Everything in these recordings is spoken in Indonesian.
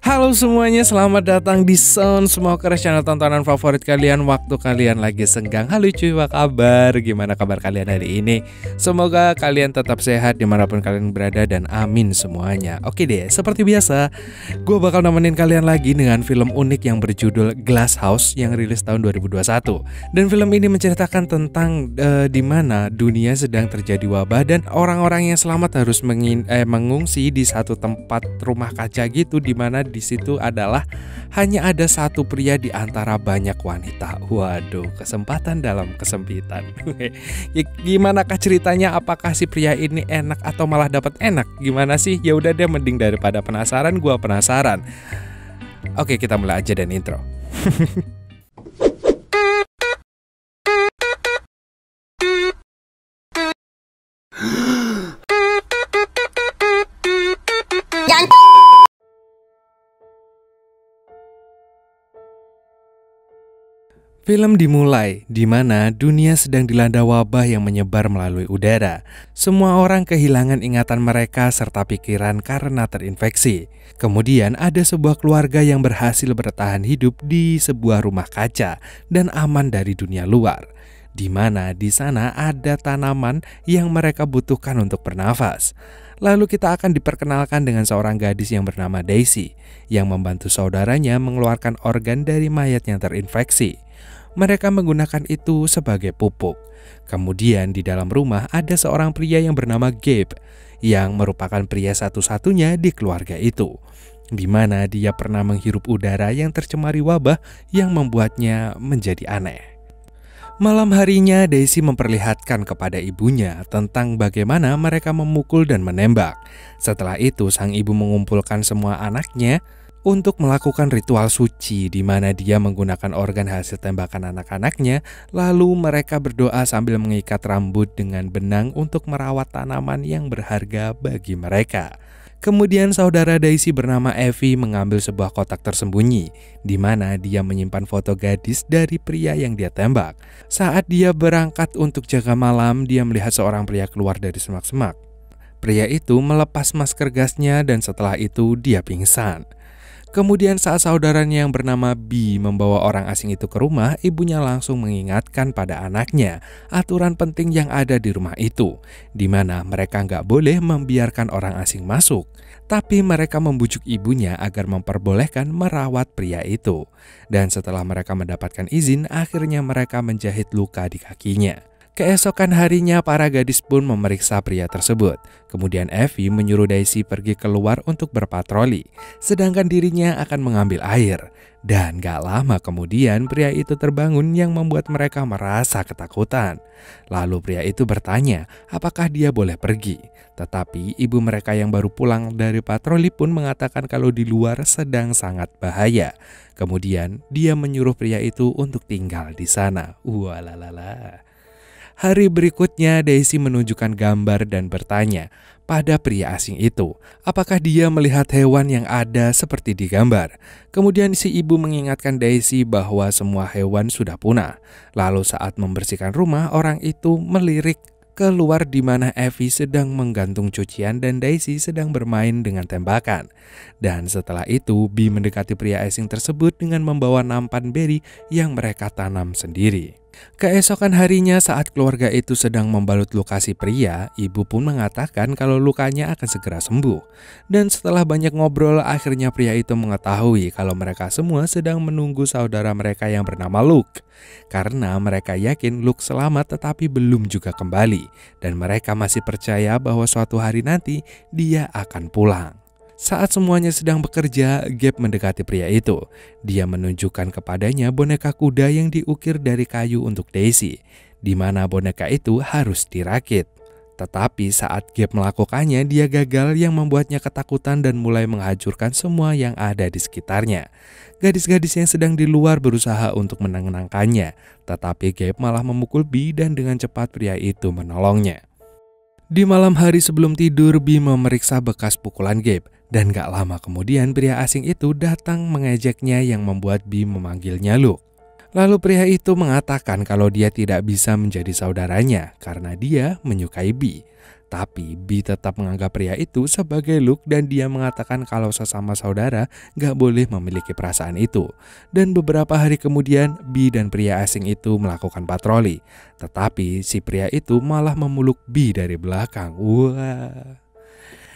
Halo semuanya, selamat datang di Sound Smokers, channel tontonan favorit kalian waktu kalian lagi senggang. Halo cuy, apa kabar? Gimana kabar kalian hari ini? Semoga kalian tetap sehat dimanapun kalian berada dan amin semuanya. Oke deh, seperti biasa gue bakal nemenin kalian lagi dengan film unik yang berjudul Glass House yang rilis tahun 2021. Dan film ini menceritakan tentang dimana dunia sedang terjadi wabah dan orang-orang yang selamat harus mengungsi di satu tempat rumah kaca gitu, dimana di situ adalah hanya ada satu pria di antara banyak wanita. Waduh, kesempatan dalam kesempitan. Ya, gimana kah ceritanya? Apakah si pria ini enak atau malah dapat enak? Gimana sih? Ya udah deh, mending daripada penasaran, gua penasaran. Oke, kita mulai aja dan intro. Film dimulai di mana dunia sedang dilanda wabah yang menyebar melalui udara. Semua orang kehilangan ingatan mereka serta pikiran karena terinfeksi. Kemudian ada sebuah keluarga yang berhasil bertahan hidup di sebuah rumah kaca dan aman dari dunia luar. Di mana di sana ada tanaman yang mereka butuhkan untuk bernafas. Lalu kita akan diperkenalkan dengan seorang gadis yang bernama Daisy yang membantu saudaranya mengeluarkan organ dari mayat yang terinfeksi. Mereka menggunakan itu sebagai pupuk. Kemudian di dalam rumah ada seorang pria yang bernama Gabe yang merupakan pria satu-satunya di keluarga itu, di mana dia pernah menghirup udara yang tercemari wabah yang membuatnya menjadi aneh. Malam harinya Daisy memperlihatkan kepada ibunya tentang bagaimana mereka memukul dan menembak. Setelah itu sang ibu mengumpulkan semua anaknya untuk melakukan ritual suci di mana dia menggunakan organ hasil tembakan anak-anaknya. Lalu mereka berdoa sambil mengikat rambut dengan benang untuk merawat tanaman yang berharga bagi mereka. Kemudian saudara Daisy bernama Evie mengambil sebuah kotak tersembunyi di mana dia menyimpan foto gadis dari pria yang dia tembak. Saat dia berangkat untuk jaga malam, dia melihat seorang pria keluar dari semak-semak. Pria itu melepas masker gasnya dan setelah itu dia pingsan. Kemudian saat saudaranya yang bernama B membawa orang asing itu ke rumah, ibunya langsung mengingatkan pada anaknya aturan penting yang ada di rumah itu, di mana mereka nggak boleh membiarkan orang asing masuk. Tapi mereka membujuk ibunya agar memperbolehkan merawat pria itu. Dan setelah mereka mendapatkan izin, akhirnya mereka menjahit luka di kakinya. Keesokan harinya para gadis pun memeriksa pria tersebut. Kemudian Evie menyuruh Daisy pergi keluar untuk berpatroli, sedangkan dirinya akan mengambil air. Dan gak lama kemudian pria itu terbangun yang membuat mereka merasa ketakutan. Lalu pria itu bertanya apakah dia boleh pergi. Tetapi ibu mereka yang baru pulang dari patroli pun mengatakan kalau di luar sedang sangat bahaya. Kemudian dia menyuruh pria itu untuk tinggal di sana. Walalala. Hari berikutnya Daisy menunjukkan gambar dan bertanya pada pria asing itu apakah dia melihat hewan yang ada seperti di gambar. Kemudian si ibu mengingatkan Daisy bahwa semua hewan sudah punah. Lalu saat membersihkan rumah, orang itu melirik keluar di mana Evie sedang menggantung cucian dan Daisy sedang bermain dengan tembakan. Dan setelah itu B mendekati pria asing tersebut dengan membawa nampan beri yang mereka tanam sendiri. Keesokan harinya saat keluarga itu sedang membalut luka si pria, ibu pun mengatakan kalau lukanya akan segera sembuh. Dan setelah banyak ngobrol, akhirnya pria itu mengetahui kalau mereka semua sedang menunggu saudara mereka yang bernama Luke. Karena mereka yakin Luke selamat tetapi belum juga kembali. Dan mereka masih percaya bahwa suatu hari nanti dia akan pulang. Saat semuanya sedang bekerja, Gabe mendekati pria itu. Dia menunjukkan kepadanya boneka kuda yang diukir dari kayu untuk Daisy, di mana boneka itu harus dirakit. Tetapi saat Gabe melakukannya, dia gagal yang membuatnya ketakutan dan mulai menghancurkan semua yang ada di sekitarnya. Gadis-gadis yang sedang di luar berusaha untuk menenangkannya, tetapi Gabe malah memukul B dan dengan cepat pria itu menolongnya. Di malam hari sebelum tidur, B memeriksa bekas pukulan Gabe. Dan gak lama kemudian pria asing itu datang mengejeknya yang membuat B memanggilnya Luke. Lalu pria itu mengatakan kalau dia tidak bisa menjadi saudaranya karena dia menyukai Bee. Tapi Bee tetap menganggap pria itu sebagai Luke dan dia mengatakan kalau sesama saudara gak boleh memiliki perasaan itu. Dan beberapa hari kemudian Bee dan pria asing itu melakukan patroli. Tetapi si pria itu malah memeluk Bee dari belakang. Wah.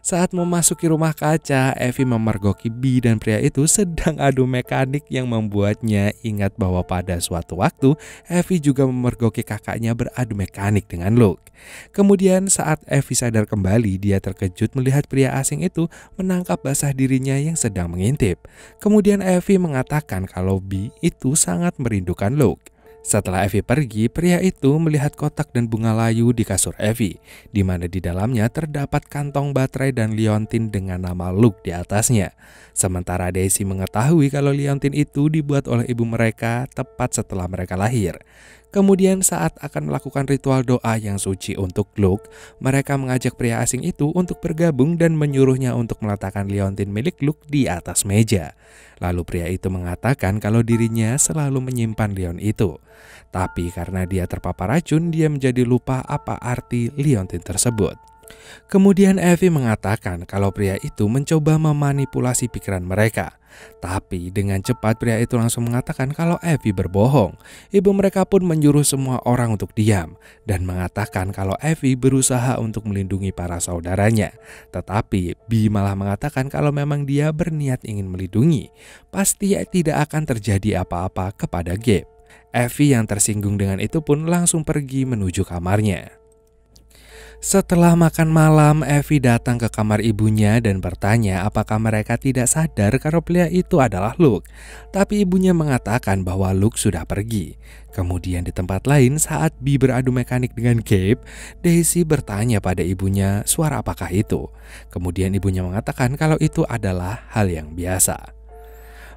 Saat memasuki rumah kaca, Evie memergoki Bee dan pria itu sedang adu mekanik yang membuatnya ingat bahwa pada suatu waktu Evie juga memergoki kakaknya beradu mekanik dengan Luke. Kemudian saat Evie sadar kembali, dia terkejut melihat pria asing itu menangkap basah dirinya yang sedang mengintip. Kemudian Evie mengatakan kalau Bee itu sangat merindukan Luke. Setelah Evie pergi, pria itu melihat kotak dan bunga layu di kasur Evie, di mana di dalamnya terdapat kantong baterai dan liontin dengan nama Luke di atasnya. Sementara Daisy mengetahui kalau liontin itu dibuat oleh ibu mereka tepat setelah mereka lahir. Kemudian saat akan melakukan ritual doa yang suci untuk Luke, mereka mengajak pria asing itu untuk bergabung dan menyuruhnya untuk meletakkan liontin milik Luke di atas meja. Lalu pria itu mengatakan kalau dirinya selalu menyimpan lion itu. Tapi karena dia terpapar racun, dia menjadi lupa apa arti liontin tersebut. Kemudian Evie mengatakan kalau pria itu mencoba memanipulasi pikiran mereka. Tapi dengan cepat pria itu langsung mengatakan kalau Evie berbohong. Ibu mereka pun menyuruh semua orang untuk diam dan mengatakan kalau Evie berusaha untuk melindungi para saudaranya. Tetapi Bee malah mengatakan kalau memang dia berniat ingin melindungi, pasti tidak akan terjadi apa-apa kepada Gabe. Evie yang tersinggung dengan itu pun langsung pergi menuju kamarnya. Setelah makan malam, Evie datang ke kamar ibunya dan bertanya apakah mereka tidak sadar kalau pria itu adalah Luke. Tapi ibunya mengatakan bahwa Luke sudah pergi. Kemudian di tempat lain saat Bee beradu mekanik dengan Gabe, Daisy bertanya pada ibunya suara apakah itu. Kemudian ibunya mengatakan kalau itu adalah hal yang biasa.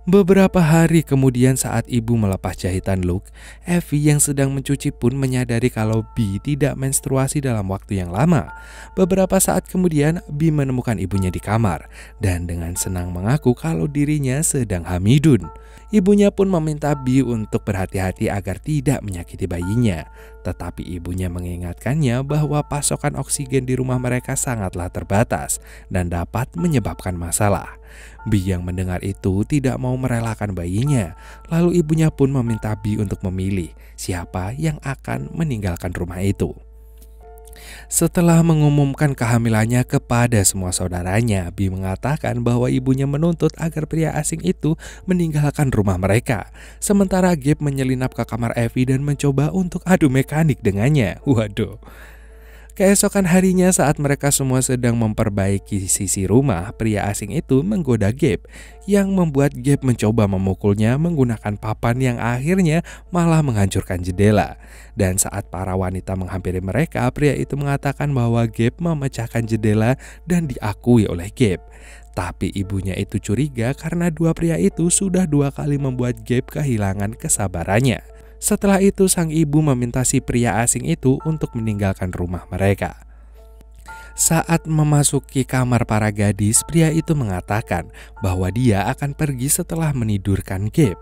Beberapa hari kemudian saat ibu melepas jahitan Luke, Evie yang sedang mencuci pun menyadari kalau Bee tidak menstruasi dalam waktu yang lama. Beberapa saat kemudian Bee menemukan ibunya di kamar dan dengan senang mengaku kalau dirinya sedang hamidun. Ibunya pun meminta Bee untuk berhati-hati agar tidak menyakiti bayinya. Tetapi ibunya mengingatkannya bahwa pasokan oksigen di rumah mereka sangatlah terbatas dan dapat menyebabkan masalah. Bee yang mendengar itu tidak mau merelakan bayinya. Lalu ibunya pun meminta Bee untuk memilih siapa yang akan meninggalkan rumah itu. Setelah mengumumkan kehamilannya kepada semua saudaranya, Bee mengatakan bahwa ibunya menuntut agar pria asing itu meninggalkan rumah mereka. Sementara Gabe menyelinap ke kamar Evie dan mencoba untuk adu mekanik dengannya. Waduh. Keesokan harinya saat mereka semua sedang memperbaiki sisi rumah, pria asing itu menggoda Gabe yang membuat Gabe mencoba memukulnya menggunakan papan yang akhirnya malah menghancurkan jendela. Dan saat para wanita menghampiri mereka, pria itu mengatakan bahwa Gabe memecahkan jendela dan diakui oleh Gabe. Tapi ibunya itu curiga karena dua pria itu sudah 2 kali membuat Gabe kehilangan kesabarannya. Setelah itu sang ibu meminta si pria asing itu untuk meninggalkan rumah mereka. Saat memasuki kamar para gadis, pria itu mengatakan bahwa dia akan pergi setelah menidurkan Gabe.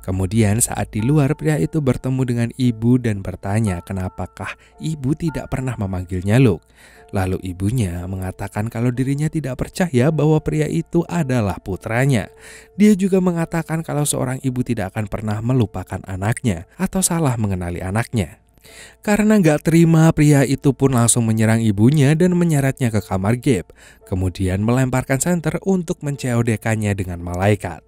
Kemudian saat di luar, pria itu bertemu dengan ibu dan bertanya kenapakah ibu tidak pernah memanggilnya Luke. Lalu ibunya mengatakan kalau dirinya tidak percaya bahwa pria itu adalah putranya. Dia juga mengatakan kalau seorang ibu tidak akan pernah melupakan anaknya atau salah mengenali anaknya. Karena gak terima, pria itu pun langsung menyerang ibunya dan menyeretnya ke kamar Gabe. Kemudian melemparkan senter untuk menceodekannya dengan malaikat.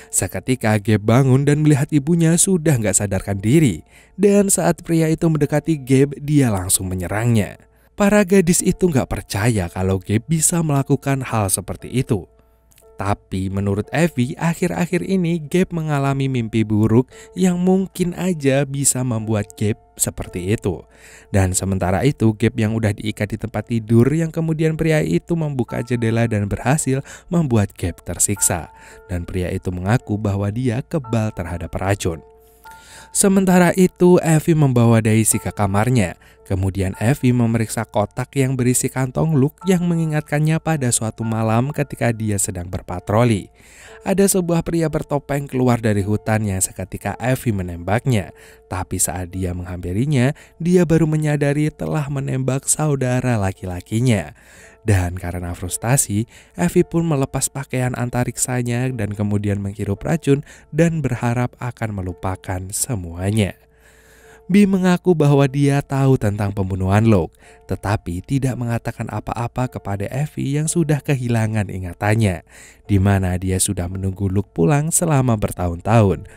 Seketika Gabe bangun dan melihat ibunya sudah gak sadarkan diri. Dan saat pria itu mendekati Gabe, dia langsung menyerangnya. Para gadis itu gak percaya kalau Gabe bisa melakukan hal seperti itu. Tapi menurut Evie, akhir-akhir ini Gabe mengalami mimpi buruk yang mungkin aja bisa membuat Gabe seperti itu. Dan sementara itu Gabe yang udah diikat di tempat tidur yang kemudian pria itu membuka jendela dan berhasil membuat Gabe tersiksa. Dan pria itu mengaku bahwa dia kebal terhadap racun. Sementara itu, Evie membawa Daisy ke kamarnya. Kemudian Evie memeriksa kotak yang berisi kantong Luke yang mengingatkannya pada suatu malam ketika dia sedang berpatroli. Ada sebuah pria bertopeng keluar dari hutan yang seketika Evie menembaknya. Tapi saat dia menghampirinya, dia baru menyadari telah menembak saudara laki-lakinya. Dan karena frustasi, Evie pun melepas pakaian antariksanya dan kemudian menghirup racun dan berharap akan melupakan semuanya. Bee mengaku bahwa dia tahu tentang pembunuhan Luke, tetapi tidak mengatakan apa-apa kepada Evie yang sudah kehilangan ingatannya, di mana dia sudah menunggu Luke pulang selama bertahun-tahun.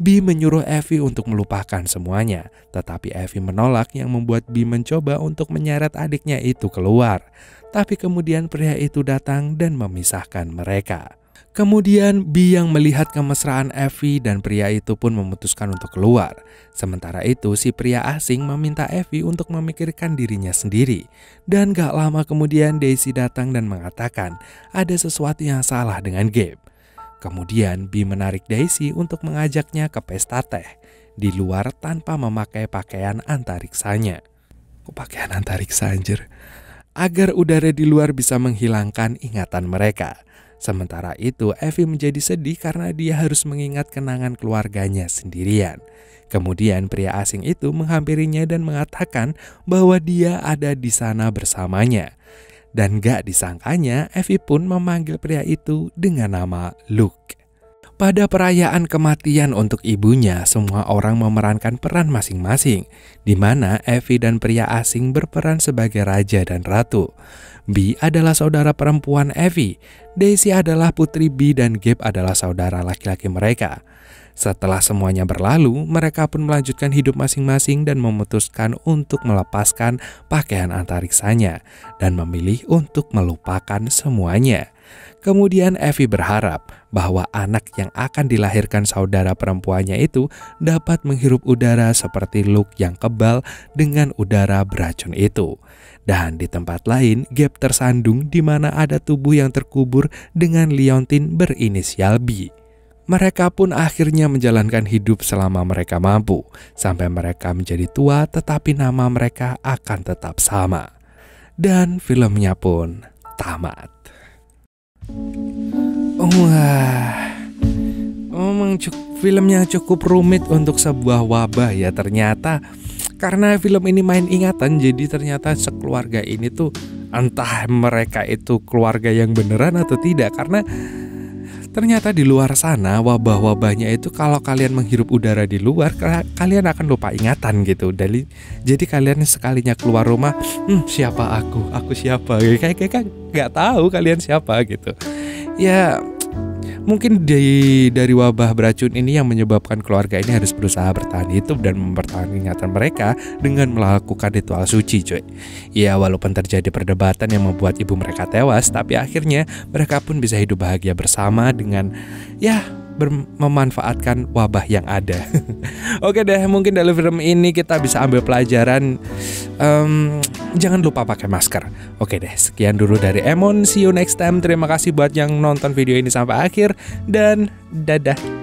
Bee menyuruh Evie untuk melupakan semuanya, tetapi Evie menolak yang membuat Bee mencoba untuk menyeret adiknya itu keluar. Tapi kemudian pria itu datang dan memisahkan mereka. Kemudian Bee yang melihat kemesraan Evie dan pria itu pun memutuskan untuk keluar. Sementara itu si pria asing meminta Evie untuk memikirkan dirinya sendiri. Dan gak lama kemudian Daisy datang dan mengatakan ada sesuatu yang salah dengan Gabe. Kemudian Bee menarik Daisy untuk mengajaknya ke pesta teh di luar tanpa memakai pakaian antariksanya. Kok pakaian antariksa anjir? Agar udara di luar bisa menghilangkan ingatan mereka. Sementara itu Evie menjadi sedih karena dia harus mengingat kenangan keluarganya sendirian. Kemudian pria asing itu menghampirinya dan mengatakan bahwa dia ada di sana bersamanya. Dan gak disangkanya Evie pun memanggil pria itu dengan nama Luke. Pada perayaan kematian untuk ibunya, semua orang memerankan peran masing-masing, di mana Evie dan pria asing berperan sebagai raja dan ratu. Bee adalah saudara perempuan Evie, Daisy adalah putri Bee dan Gabe adalah saudara laki-laki mereka. Setelah semuanya berlalu, mereka pun melanjutkan hidup masing-masing dan memutuskan untuk melepaskan pakaian antariksanya dan memilih untuk melupakan semuanya. Kemudian Evie berharap bahwa anak yang akan dilahirkan saudara perempuannya itu dapat menghirup udara seperti Luke yang kebal dengan udara beracun itu. Dan di tempat lain, Gabe tersandung di mana ada tubuh yang terkubur dengan liontin berinisial B. Mereka pun akhirnya menjalankan hidup selama mereka mampu, sampai mereka menjadi tua tetapi nama mereka akan tetap sama. Dan filmnya pun tamat. Wah, memang filmnya cukup rumit untuk sebuah wabah ya ternyata. Karena film ini main ingatan, jadi ternyata sekeluarga ini tuh entah mereka itu keluarga yang beneran atau tidak. Karena ternyata di luar sana wabah-wabahnya itu kalau kalian menghirup udara di luar, kalian akan lupa ingatan gitu. Jadi kalian sekalinya keluar rumah, siapa aku siapa? Kayak nggak tahu kalian siapa gitu. Ya mungkin dari wabah beracun ini yang menyebabkan keluarga ini harus berusaha bertahan hidup dan mempertahankan ingatan mereka dengan melakukan ritual suci, coy. Ya walaupun terjadi perdebatan yang membuat ibu mereka tewas, tapi akhirnya mereka pun bisa hidup bahagia bersama dengan memanfaatkan wabah yang ada. Oke deh, mungkin dari film ini kita bisa ambil pelajaran, jangan lupa pakai masker. Oke deh, sekian dulu dari Emon. See you next time. Terima kasih buat yang nonton video ini sampai akhir dan dadah.